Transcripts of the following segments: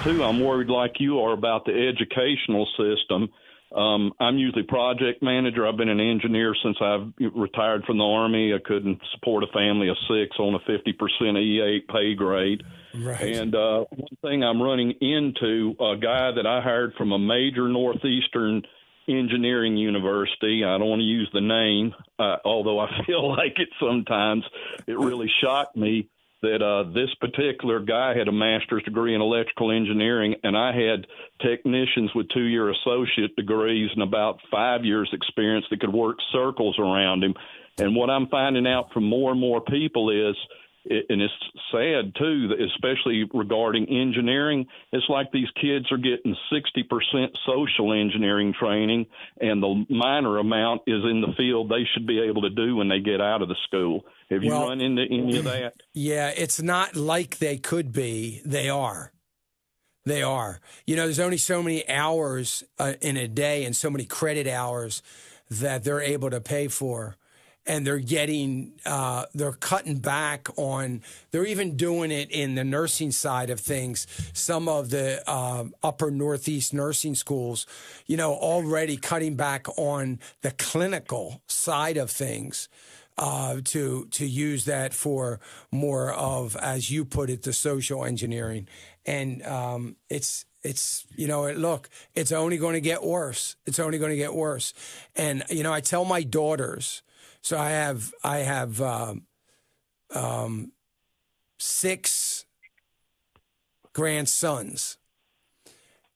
too, I'm worried like you are about the educational system. I'm usually project manager. I've been an engineer since I've retired from the Army. I couldn't support a family of 6 on a 50% E8 pay grade. Right. And one thing I'm running into, a guy that I hired from a major Northeastern engineering university. I don't want to use the name, although I feel like it sometimes. It really shocked me that this particular guy had a master's degree in electrical engineering, and I had technicians with 2-year associate degrees and about 5 years experience that could work circles around him. And what I'm finding out from more and more people is, and it's sad too, especially regarding engineering, it's like these kids are getting 60% social engineering training, and the minor amount is in the field they should be able to do when they get out of the school. Have you run into any of that? Yeah, it's not like they could be. They are. They are. You know, there's only so many hours in a day and so many credit hours that they're able to pay for. And they're getting, they're cutting back on, they're even doing it in the nursing side of things. Some of the upper Northeast nursing schools, you know, already cutting back on the clinical side of things to use that for more of, as you put it, the social engineering. And it's you know, look, it's only going to get worse. It's only going to get worse. And, you know, I tell my daughters, so I have 6 grandsons,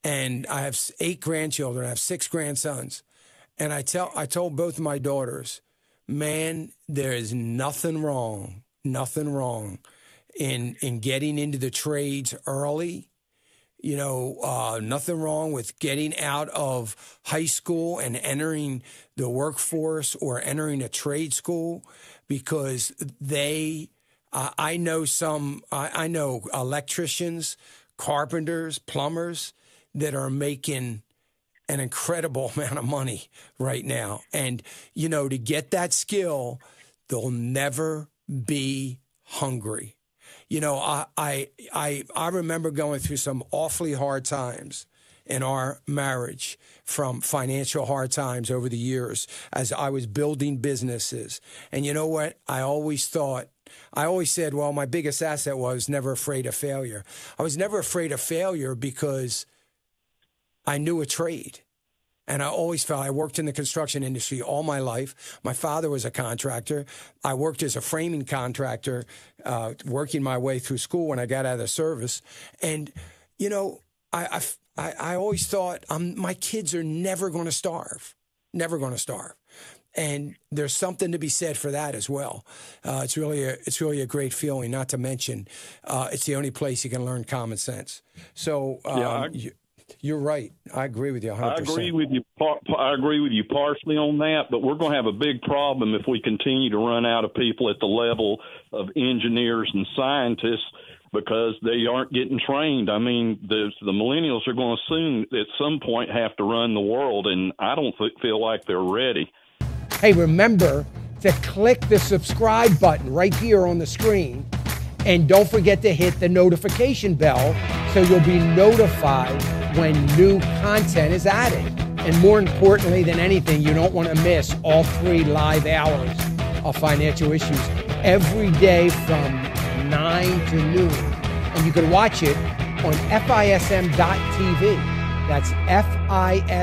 and I have 8 grandchildren. I have 6 grandsons, and I told both of my daughters, man, there is nothing wrong in getting into the trades early. You know, nothing wrong with getting out of high school and entering the workforce or entering a trade school, because I know electricians, carpenters, plumbers that are making an incredible amount of money right now. And, you know, to get that skill, they'll never be hungry. You know, I remember going through some awfully hard times in our marriage, from financial hard times over the years as I was building businesses. And you know what? I always said, well, my biggest asset was never afraid of failure. I was never afraid of failure because I knew a trade. And I always felt, I worked in the construction industry all my life. My father was a contractor. I worked as a framing contractor, working my way through school when I got out of the service. And, you know, I always thought my kids are never going to starve, never going to starve. And there's something to be said for that as well. It's really a great feeling, not to mention it's the only place you can learn common sense. So you're right. I agree with you 100%. I agree with you partially on that, but we're going to have a big problem if we continue to run out of people at the level of engineers and scientists, because they aren't getting trained. I mean, the millennials are going to soon, at some point, have to run the world, and I don't feel like they're ready. Hey, remember to click the subscribe button right here on the screen, and don't forget to hit the notification bell so you'll be notified when new content is added. And more importantly than anything, you don't want to miss all 3 live hours of Financial Issues every day from 9 to noon. And you can watch it on FISM.tv. That's FISM.tv.